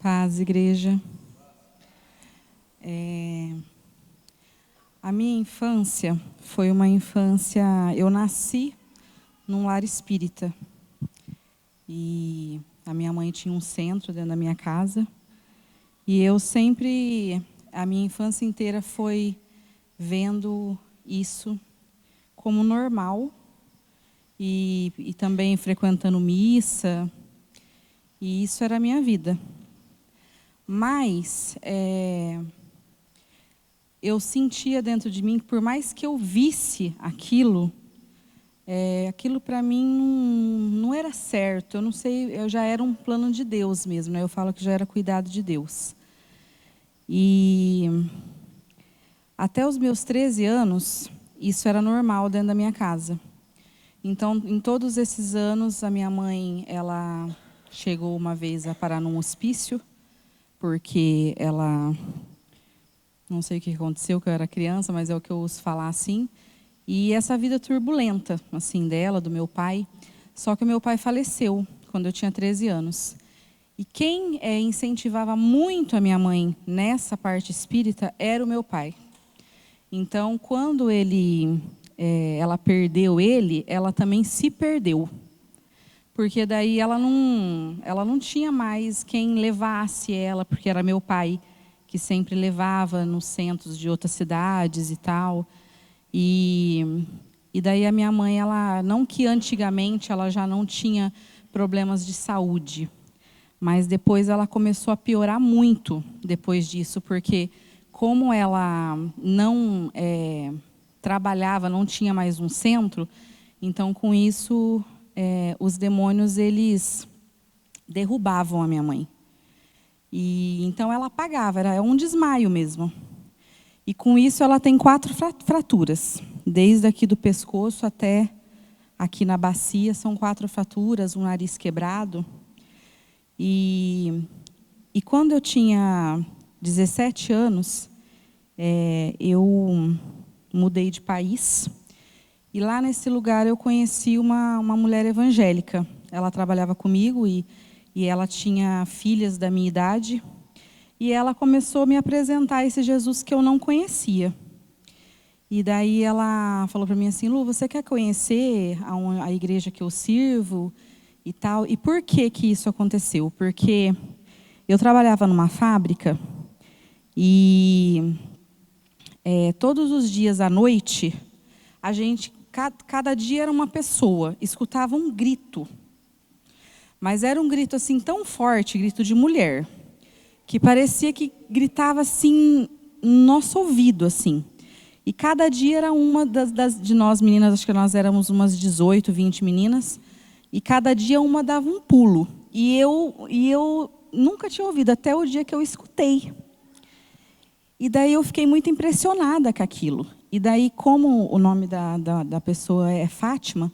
Paz, igreja. A minha infância foi uma infância... Eu nasci num lar espírita. E a minha mãe tinha um centro dentro da minha casa. E eu sempre... A minha infância inteira foi vendo isso como normal. E também frequentando missa. E isso era a minha vida. Mas eu sentia dentro de mim que, por mais que eu visse aquilo, aquilo para mim não era certo. Eu não sei, eu já era um plano de Deus mesmo, né? Eu falo que já era cuidado de Deus. E até os meus 13 anos, isso era normal dentro da minha casa. Então, em todos esses anos, a minha mãe, ela chegou uma vez a parar num hospício, porque ela, não sei o que aconteceu, que eu era criança, mas é o que eu ouço falar assim. E essa vida turbulenta, assim, dela, do meu pai. Só que o meu pai faleceu quando eu tinha 13 anos. E quem incentivava muito a minha mãe nessa parte espírita era o meu pai. Então, quando ela perdeu ele, ela também se perdeu. Porque daí ela não tinha mais quem levasse ela, porque era meu pai que sempre levava nos centros de outras cidades e tal. E daí a minha mãe, ela, não que antigamente ela já não tinha problemas de saúde, mas depois ela começou a piorar muito depois disso, porque como ela não trabalhava, não tinha mais um centro, então com isso... os demônios, eles derrubavam a minha mãe. E então ela apagava, era um desmaio mesmo. E com isso ela tem 4 fraturas. Desde aqui do pescoço até aqui na bacia, são 4 fraturas, um nariz quebrado. E quando eu tinha 17 anos, eu mudei de país. E lá nesse lugar eu conheci uma mulher evangélica. Ela trabalhava comigo e ela tinha filhas da minha idade. E ela começou a me apresentar esse Jesus que eu não conhecia. E daí ela falou para mim assim: Lu, você quer conhecer a igreja que eu sirvo e tal? E por que isso aconteceu? Porque eu trabalhava numa fábrica e todos os dias à noite, a gente... Cada dia era uma pessoa, escutava um grito. Mas era um grito assim tão forte, grito de mulher, que parecia que gritava assim no nosso ouvido, assim. E cada dia era uma de nós meninas, acho que nós éramos umas 18, 20 meninas, e cada dia uma dava um pulo. E eu nunca tinha ouvido, até o dia que eu escutei. E daí eu fiquei muito impressionada com aquilo. E daí, como o nome da pessoa é Fátima,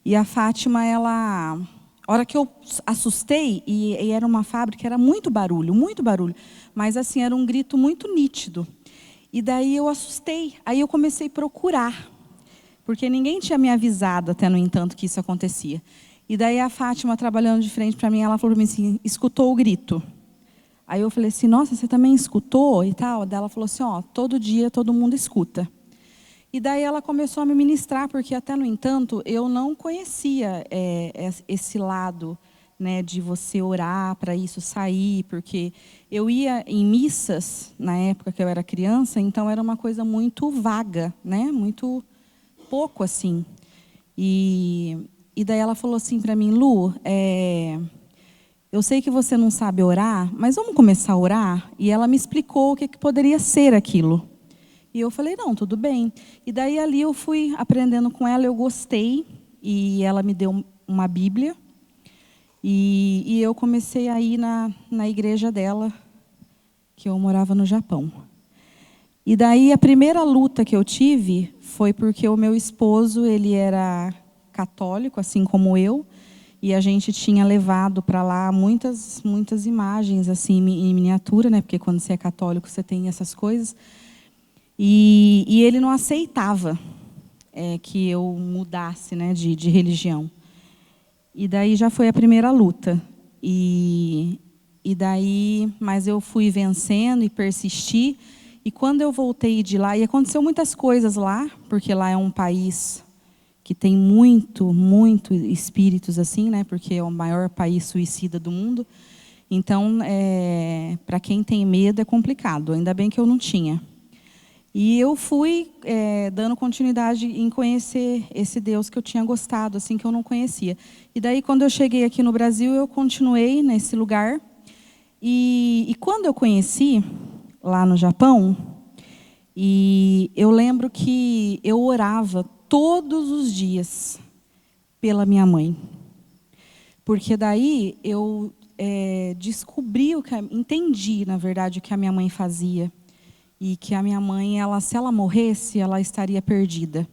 e a Fátima, ela... A hora que eu assustei, e era uma fábrica, era muito barulho, mas assim, era um grito muito nítido. E daí eu assustei, aí eu comecei a procurar, porque ninguém tinha me avisado, até no entanto, que isso acontecia. E daí a Fátima, trabalhando de frente para mim, ela falou para mim assim: escutou o grito? Aí eu falei assim: nossa, você também escutou e tal? Daí ela falou assim: ó, todo dia todo mundo escuta. E daí ela começou a me ministrar, porque até no entanto eu não conhecia esse lado, né, de você orar para isso sair, porque eu ia em missas na época que eu era criança, então era uma coisa muito vaga, né, muito pouco assim. E daí ela falou assim para mim: Lu, eu sei que você não sabe orar, mas vamos começar a orar? E ela me explicou o que poderia ser aquilo. E eu falei: não, tudo bem. E daí ali eu fui aprendendo com ela, eu gostei. E ela me deu uma Bíblia. E eu comecei a ir na igreja dela, que eu morava no Japão. E daí a primeira luta que eu tive foi porque o meu esposo, ele era católico, assim como eu. E a gente tinha levado para lá muitas imagens assim, em miniatura, né? Porque quando você é católico você tem essas coisas. E ele não aceitava que eu mudasse, né, de religião. E daí já foi a primeira luta. E E daí, mas eu fui vencendo e persisti. E quando eu voltei de lá, e aconteceu muitas coisas lá, porque lá é um país que tem muito espíritos assim, né? Porque é o maior país suicida do mundo. Então, para quem tem medo é complicado. Ainda bem que eu não tinha. E eu fui dando continuidade em conhecer esse Deus que eu tinha gostado, assim, que eu não conhecia. E daí, quando eu cheguei aqui no Brasil, eu continuei nesse lugar. E quando eu conheci, lá no Japão, e eu lembro que eu orava todos os dias pela minha mãe. Porque daí eu descobri, entendi, na verdade, o que a minha mãe fazia. E que a minha mãe, se ela morresse, ela estaria perdida.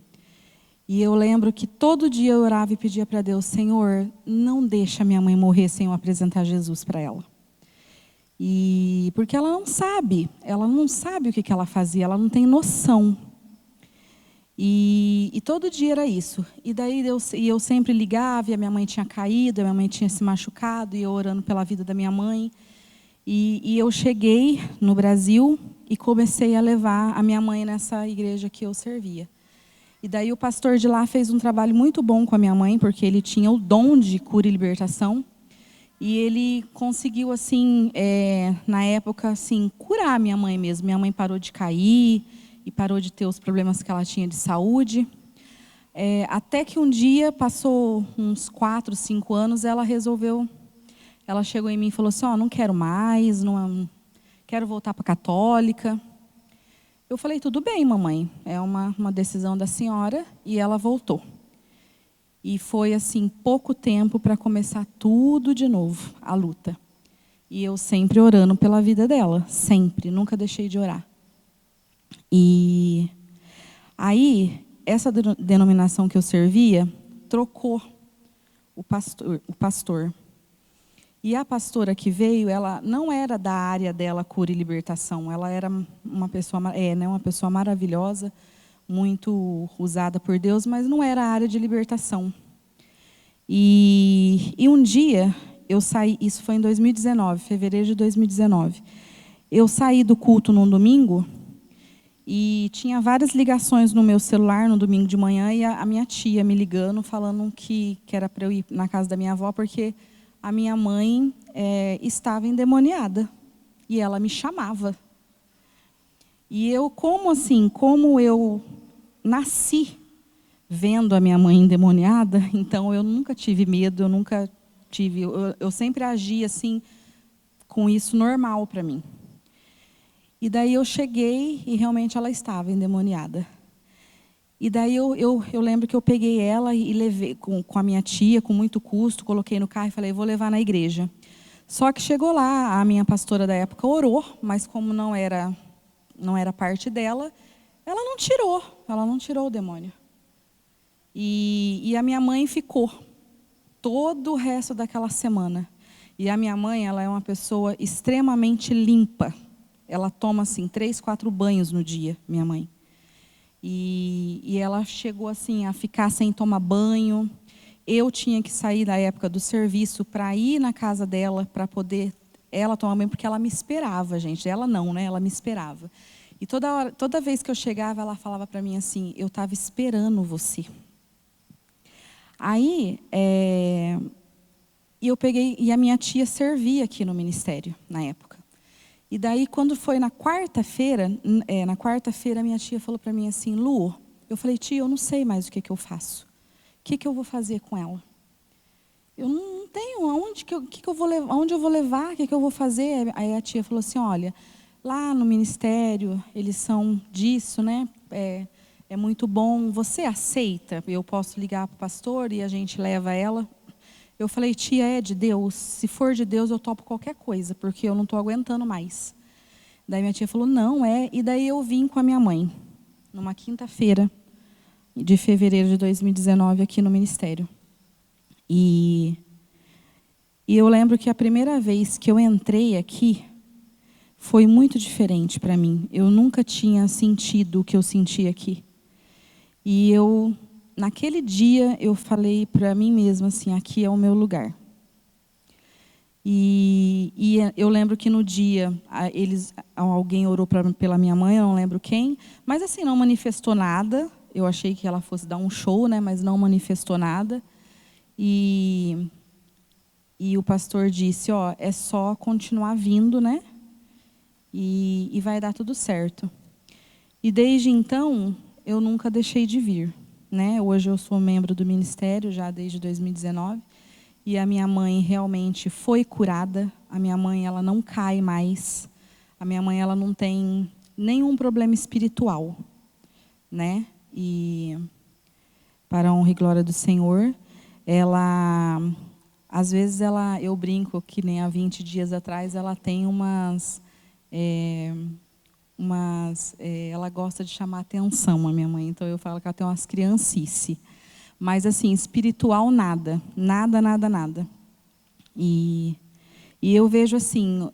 E eu lembro que todo dia eu orava e pedia para Deus: Senhor, não deixa minha mãe morrer sem eu apresentar Jesus para ela. E porque ela não sabe o que ela fazia, ela não tem noção. E todo dia era isso. E daí eu sempre ligava, e a minha mãe tinha caído, a minha mãe tinha se machucado, e eu orando pela vida da minha mãe. E eu cheguei no Brasil e comecei a levar a minha mãe nessa igreja que eu servia. E daí o pastor de lá fez um trabalho muito bom com a minha mãe, porque ele tinha o dom de cura e libertação. E ele conseguiu, assim, na época, assim, curar a minha mãe mesmo. Minha mãe parou de cair e parou de ter os problemas que ela tinha de saúde. Até que um dia, passou uns 4, 5 anos, ela chegou em mim e falou assim: não quero mais, não quero voltar para a católica. Eu falei: tudo bem, mamãe, é uma decisão da senhora. E ela voltou. E foi assim, pouco tempo para começar tudo de novo, a luta. E eu sempre orando pela vida dela, sempre, nunca deixei de orar. E aí, essa denominação que eu servia, trocou o pastor. E a pastora que veio, ela não era da área dela, cura e libertação. Ela era uma pessoa maravilhosa, muito usada por Deus, mas não era a área de libertação. E um dia, eu saí, isso foi em 2019, fevereiro de 2019. Eu saí do culto num domingo e tinha várias ligações no meu celular no domingo de manhã, e a minha tia me ligando, falando que era para eu ir na casa da minha avó, porque a minha mãe estava endemoniada. E ela me chamava. E eu, como eu nasci vendo a minha mãe endemoniada, então eu nunca tive medo, eu sempre agi assim, com isso normal para mim. E daí eu cheguei e realmente ela estava endemoniada. E daí eu lembro que eu peguei ela e levei com a minha tia, com muito custo, coloquei no carro e falei: vou levar na igreja. Só que chegou lá, a minha pastora da época orou, mas como não era parte dela, ela não tirou o demônio. E a minha mãe ficou todo o resto daquela semana. E a minha mãe, ela é uma pessoa extremamente limpa. Ela toma assim 3, 4 banhos no dia, minha mãe. E ela chegou assim a ficar sem tomar banho. Eu tinha que sair da época do serviço para ir na casa dela, para poder ela tomar banho, porque ela me esperava, gente. Ela não, né? Ela me esperava. E toda vez que eu chegava, ela falava para mim assim: eu estava esperando você. Aí, eu peguei, e a minha tia servia aqui no ministério, na época. E daí, quando foi na quarta-feira, minha tia falou para mim assim: Lu, eu falei: tia, eu não sei mais o que eu faço. O que eu vou fazer com ela? Eu não tenho aonde eu vou levar, o que eu vou fazer? Aí a tia falou assim: olha, lá no ministério, eles são disso, né? É muito bom, você aceita? Eu posso ligar para o pastor e a gente leva ela? Eu falei: tia, é de Deus? Se for de Deus, eu topo qualquer coisa, porque eu não estou aguentando mais. Daí minha tia falou: não, e daí eu vim com a minha mãe, numa quinta-feira de fevereiro de 2019, aqui no ministério. E eu lembro que a primeira vez que eu entrei aqui, foi muito diferente para mim. Eu nunca tinha sentido o que eu senti aqui. E naquele dia, eu falei para mim mesma assim: aqui é o meu lugar. E eu lembro que no dia alguém orou pela minha mãe, eu não lembro quem, mas assim não manifestou nada. Eu achei que ela fosse dar um show, né, mas não manifestou nada. E o pastor disse, ó, é só continuar vindo, né? E vai dar tudo certo. E desde então eu nunca deixei de vir, né? Hoje eu sou membro do ministério já desde 2019. E a minha mãe realmente foi curada. A minha mãe, ela não cai mais. A minha mãe, ela não tem nenhum problema espiritual, né? E para a honra e glória do Senhor, ela, às vezes eu brinco que nem há 20 dias atrás, ela tem ela gosta de chamar atenção, a minha mãe. Então eu falo que ela tem umas criancice. Mas, assim, espiritual, nada. Nada, nada, nada. E eu vejo, assim,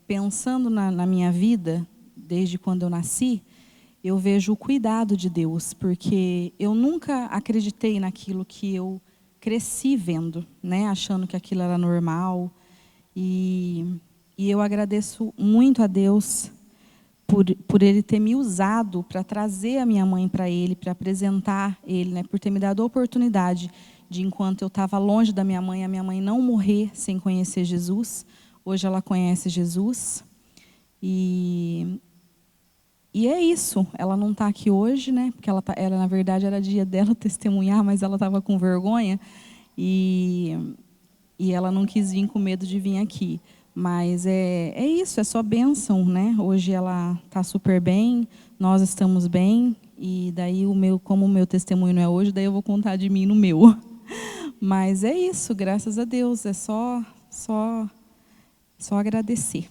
pensando na minha vida, desde quando eu nasci, eu vejo o cuidado de Deus, porque eu nunca acreditei naquilo que eu cresci vendo, né, achando que aquilo era normal. E eu agradeço muito a Deus por Ele ter me usado para trazer a minha mãe para Ele, para apresentar Ele, né? Por ter me dado a oportunidade de, enquanto eu estava longe da minha mãe, a minha mãe não morrer sem conhecer Jesus. Hoje ela conhece Jesus. E é isso. Ela não está aqui hoje, né? Porque ela, na verdade, era dia dela testemunhar, mas ela estava com vergonha. E ela não quis vir com medo de vir aqui. Mas é isso, é só bênção, né? Hoje ela está super bem, nós estamos bem, e daí como o meu testemunho não é hoje, daí eu vou contar de mim no meu. Mas é isso, graças a Deus, é só agradecer.